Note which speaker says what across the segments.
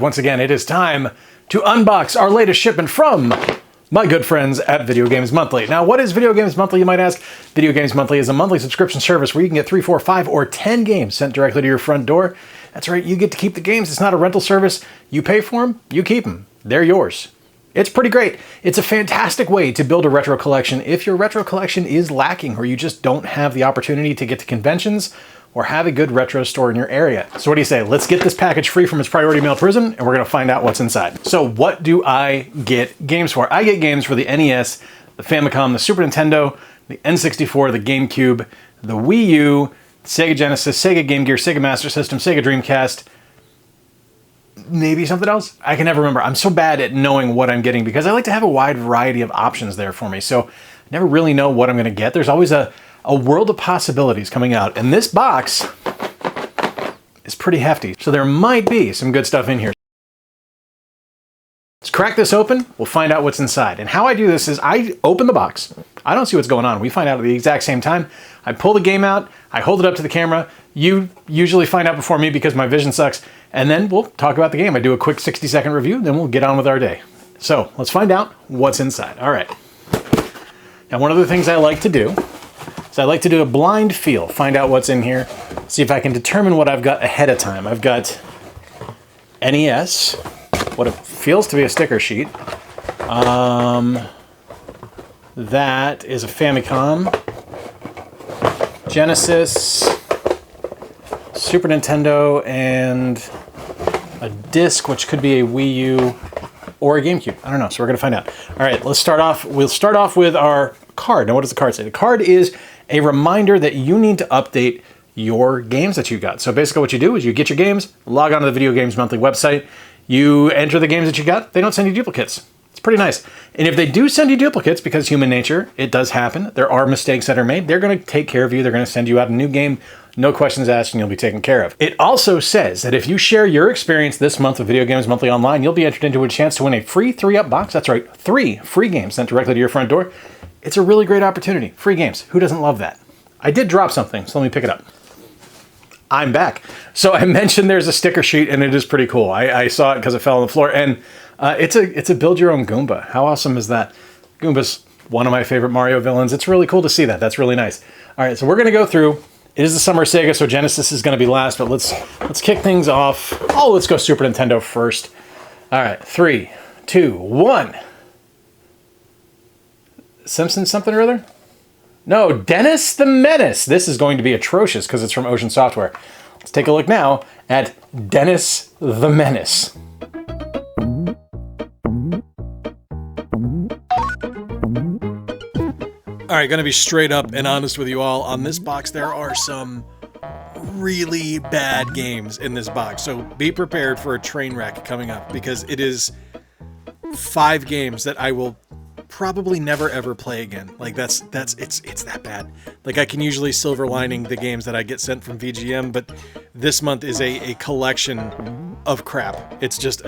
Speaker 1: Once again, it is time to unbox our latest shipment from my good friends at Video Games Monthly. Now, what is Video Games Monthly, you might ask? Video Games Monthly is a monthly subscription service where you can get 3, 4, 5, or 10 games sent directly to your front door. That's right, you get to keep the games. It's not a rental service. You pay for them, you keep them. They're yours. It's pretty great. It's a fantastic way to build a retro collection if your retro collection is lacking or you just don't have the opportunity to get to conventions or have a good retro store in your area. So what do you say? Let's get this package free from its priority mail prison and we're gonna find out what's inside. So what do I get games for? I get games for the NES, the Famicom, the Super Nintendo, the N64, the GameCube, the Wii U, Sega Genesis, Sega Game Gear, Sega Master System, Sega Dreamcast, maybe something else? I can never remember. I'm so bad at knowing what I'm getting because I like to have a wide variety of options there for me. So I never really know what I'm gonna get. There's always a world of possibilities coming out. And this box is pretty hefty. So there might be some good stuff in here. Let's crack this open. We'll find out what's inside. And how I do this is I open the box. I don't see what's going on. We find out at the exact same time. I pull the game out. I hold it up to the camera. You usually find out before me because my vision sucks. And then we'll talk about the game. I do a quick 60-second review. Then we'll get on with our day. So let's find out what's inside. All right. Now, one of the things I like to do so I like to do a blind feel, find out what's in here, see if I can determine what I've got ahead of time. I've got NES, what it feels to be a sticker sheet. That is a Famicom, Genesis, Super Nintendo, and a disc, which could be a Wii U or a GameCube. I don't know, so we're gonna find out. All right, let's start off. We'll start off with our card. Now, what does the card say? The card is a reminder that you need to update your games that you got. So basically what you do is you get your games, log on to the Video Games Monthly website, you enter the games that you got, they don't send you duplicates. It's pretty nice. And if they do send you duplicates, because human nature, it does happen, there are mistakes that are made, they're gonna take care of you, they're gonna send you out a new game, no questions asked, and you'll be taken care of. It also says that if you share your experience this month with Video Games Monthly online, you'll be entered into a chance to win a free 3-up box. That's right, 3 free games sent directly to your front door. It's a really great opportunity. Free games. Who doesn't love that? I did drop something, so let me pick it up. I'm back. So I mentioned there's a sticker sheet, and it is pretty cool. I saw it because it fell on the floor, and it's a build your own Goomba. How awesome is that? Goomba's one of my favorite Mario villains. It's really cool to see that. That's really nice. All right, so we're gonna go through. It is the Summer Sega, so Genesis is gonna be last, but let's kick things off. Oh, let's go Super Nintendo first. All right, 3, 2, 1. Simpsons something or other? No, Dennis the Menace. This is going to be atrocious because it's from Ocean Software. Let's take a look now at Dennis the Menace. All right, gonna be straight up and honest with you all. On this box, there are some really bad games in this box. So be prepared for a train wreck coming up because it is 5 games that I will probably never ever play again. Like it's that bad. Like I can usually silver lining the games that I get sent from VGM, but this month is a collection of crap. It's just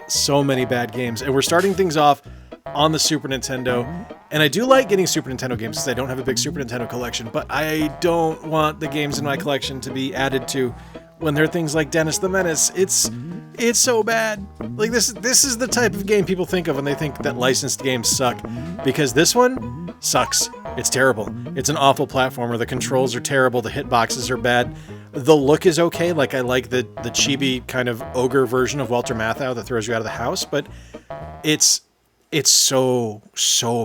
Speaker 1: so many bad games. And we're starting things off on the Super Nintendo. And I do like getting Super Nintendo games because I don't have a big Super Nintendo collection, but I don't want the games in my collection to be added to when there are things like Dennis the Menace. It's so bad. Like this is the type of game people think of when they think that licensed games suck, because this one sucks. It's terrible. It's an awful platformer. The controls are terrible. The hitboxes are bad. The look is okay. Like I like the chibi kind of ogre version of Walter Matthau that throws you out of the house, but it's so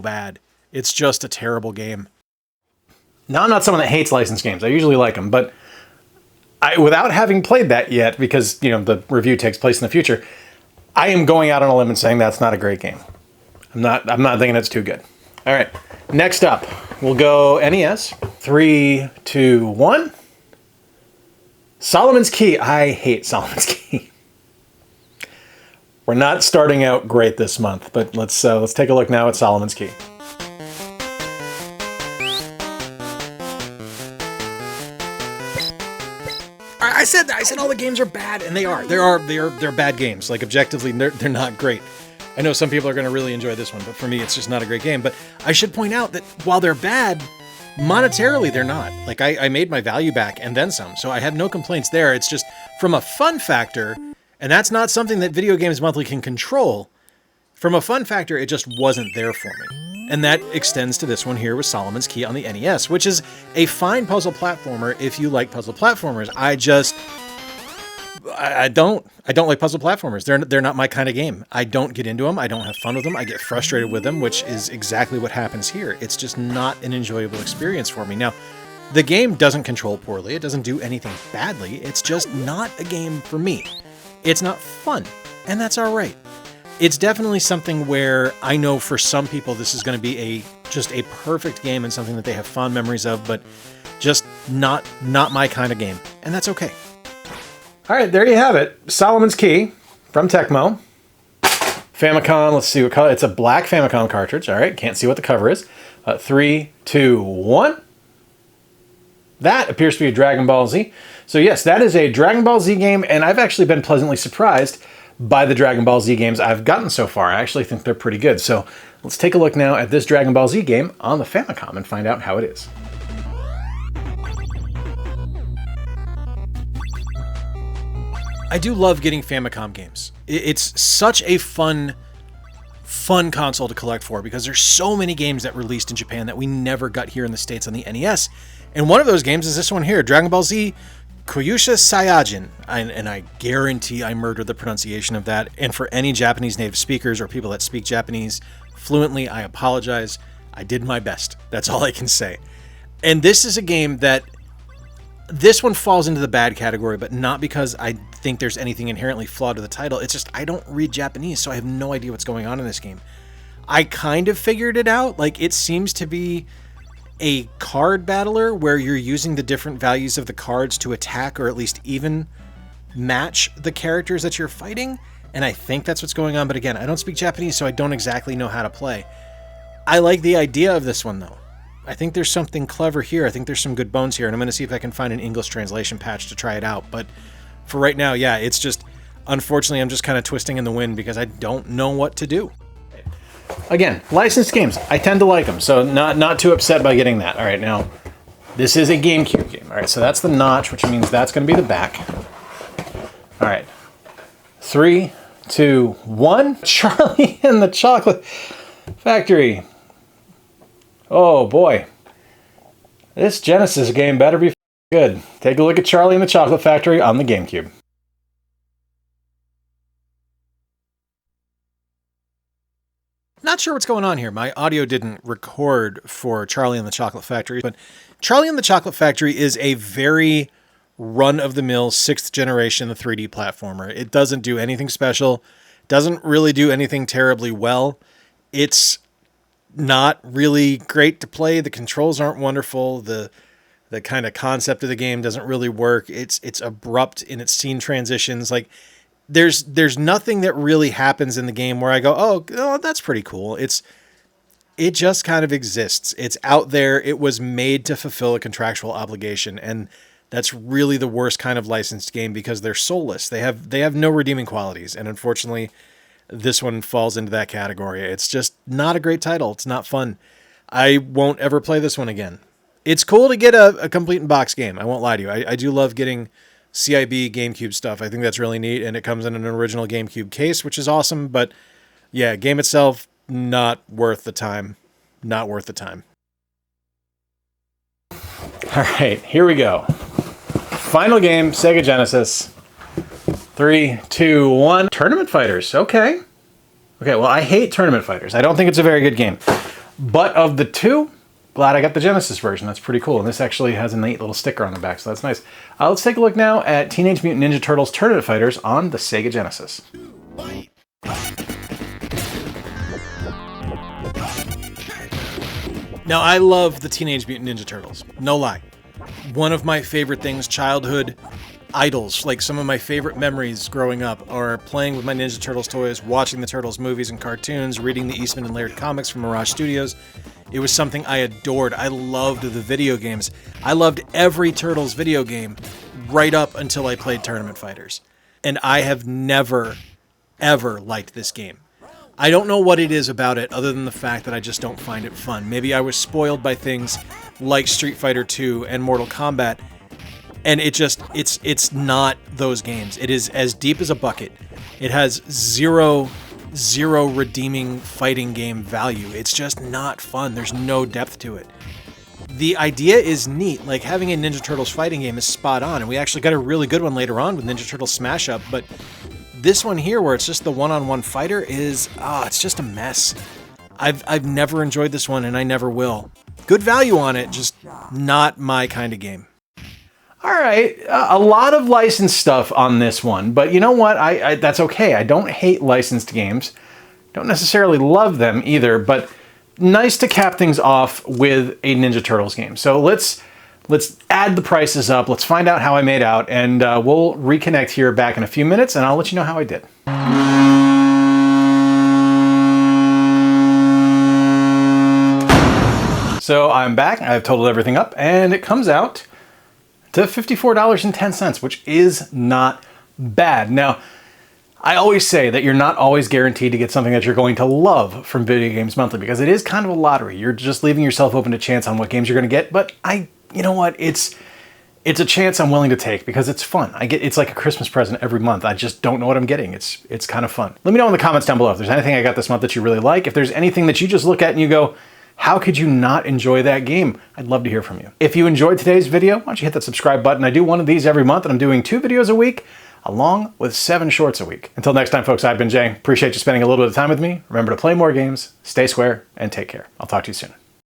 Speaker 1: bad. It's just a terrible game. Now, I'm not someone that hates licensed games. I usually like them, but without having played that yet, because the review takes place in the future, I am going out on a limb and saying that's not a great game. I'm not thinking it's too good. All right, next up, we'll go NES. 3, 2, 1. Solomon's Key. I hate Solomon's Key. We're not starting out great this month, but let's take a look now at Solomon's Key. I said all the games are bad, and they are. They're bad games. Like objectively, they're not great. I know some people are going to really enjoy this one, but for me, it's just not a great game. But I should point out that while they're bad, monetarily they're not. Like I made my value back and then some, so I have no complaints there. It's just from a fun factor And that's not something that Video Games Monthly can control. From a fun factor, it just wasn't there for me. And that extends to this one here with Solomon's Key on the NES, which is a fine puzzle platformer if you like puzzle platformers. I don't like puzzle platformers. They're not my kind of game. I don't get into them. I don't have fun with them. I get frustrated with them, which is exactly what happens here. It's just not an enjoyable experience for me. Now, the game doesn't control poorly. It doesn't do anything badly. It's just not a game for me. It's not fun, and that's all right. It's definitely something where I know for some people this is going to be just a perfect game and something that they have fond memories of, but just not my kind of game, and that's okay. All right, there you have it. Solomon's Key from Tecmo. Famicom, let's see what color. It's a black Famicom cartridge. All right, can't see what the cover is. 3, 2, 1. That appears to be a Dragon Ball Z. So yes, that is a Dragon Ball Z game, and I've actually been pleasantly surprised by the Dragon Ball Z games I've gotten so far. I actually think they're pretty good. So let's take a look now at this Dragon Ball Z game on the Famicom and find out how it is. I do love getting Famicom games. It's such a fun console to collect for because there's so many games that released in Japan that we never got here in the States on the NES. And one of those games is this one here, Dragon Ball Z Koyusha Saiyajin. And I guarantee I murdered the pronunciation of that. And for any Japanese native speakers or people that speak Japanese fluently, I apologize. I did my best. That's all I can say. And this is a game that this one falls into the bad category, but not because I think there's anything inherently flawed to the title. It's just I don't read Japanese, so I have no idea what's going on in this game. I kind of figured it out. Like, it seems to be a card battler where you're using the different values of the cards to attack or at least even match the characters that you're fighting. And I think that's what's going on. But again, I don't speak Japanese, so I don't exactly know how to play. I like the idea of this one, though. I think there's something clever here. I think there's some good bones here, and I'm going to see if I can find an English translation patch to try it out. But for right now, yeah, it's just, unfortunately, I'm just kind of twisting in the wind because I don't know what to do. Again, licensed games. I tend to like them, so not too upset by getting that. All right, now, this is a GameCube game. All right, so that's the notch, which means that's going to be the back. All right. 3, 2, 1. Charlie and the Chocolate Factory. Oh boy, this Genesis game better be good. Take a look at Charlie and the Chocolate Factory on the GameCube. Not sure what's going on here. My audio didn't record for Charlie and the Chocolate Factory, but Charlie and the Chocolate Factory is a very run-of-the-mill 6th generation 3D platformer. It doesn't do anything special, doesn't really do anything terribly well. It's not really great to play. The controls aren't wonderful. The kind of concept of the game doesn't really work. It's abrupt in its scene transitions. Like there's nothing that really happens in the game where I go, oh, that's pretty cool. It just kind of exists. It's out there. It was made to fulfill a contractual obligation, and that's really the worst kind of licensed game because they're soulless. They have no redeeming qualities, and unfortunately, this one falls into that category. It's just not a great title. It's not fun. I won't ever play this one again. It's cool to get a complete in-box game. I won't lie to you. I do love getting CIB GameCube stuff. I think that's really neat, and it comes in an original GameCube case, which is awesome. But yeah, game itself, not worth the time. Not worth the time. All right, here we go. Final game, Sega Genesis. 3, 2, 1. Tournament Fighters. Okay. Okay, well, I hate Tournament Fighters. I don't think it's a very good game. But of the two, glad I got the Genesis version. That's pretty cool. And this actually has a neat little sticker on the back, so that's nice. Let's take a look now at Teenage Mutant Ninja Turtles Tournament Fighters on the Sega Genesis. Now, I love the Teenage Mutant Ninja Turtles. No lie. One of my favorite things, childhood idols, like some of my favorite memories growing up are playing with my Ninja Turtles toys, watching the Turtles movies and cartoons, reading the Eastman and Laird comics from Mirage Studios. It was something I adored. I loved the video games. I loved every Turtles video game right up until I played Tournament Fighters. And I have never, ever liked this game. I don't know what it is about it other than the fact that I just don't find it fun. Maybe I was spoiled by things like Street Fighter II and Mortal Kombat. And it's not those games. It is as deep as a bucket. It has zero redeeming fighting game value. It's just not fun. There's no depth to it. The idea is neat. Like, having a Ninja Turtles fighting game is spot on, and we actually got a really good one later on with Ninja Turtles Smash Up, but this one here, where it's just the one-on-one fighter, is it's just a mess. I've never enjoyed this one, and I never will. Good value on it, just not my kind of game. All right, a lot of licensed stuff on this one, but you know what? I that's okay. I don't hate licensed games. Don't necessarily love them either, but nice to cap things off with a Ninja Turtles game. So let's add the prices up. Let's find out how I made out, and we'll reconnect here back in a few minutes, and I'll let you know how I did. So I'm back. I've totaled everything up, and it comes out to $54.10, which is not bad. Now, I always say that you're not always guaranteed to get something that you're going to love from Video Games Monthly, because it is kind of a lottery. You're just leaving yourself open to chance on what games you're going to get, but you know what? It's a chance I'm willing to take because it's fun. It's like a Christmas present every month. I just don't know what I'm getting. It's kind of fun. Let me know in the comments down below if there's anything I got this month that you really like. If there's anything that you just look at and you go, how could you not enjoy that game? I'd love to hear from you. If you enjoyed today's video, why don't you hit that subscribe button? I do one of these every month, and I'm doing 2 videos a week, along with 7 shorts a week. Until next time, folks, I've been Jay. Appreciate you spending a little bit of time with me. Remember to play more games, stay square, and take care. I'll talk to you soon.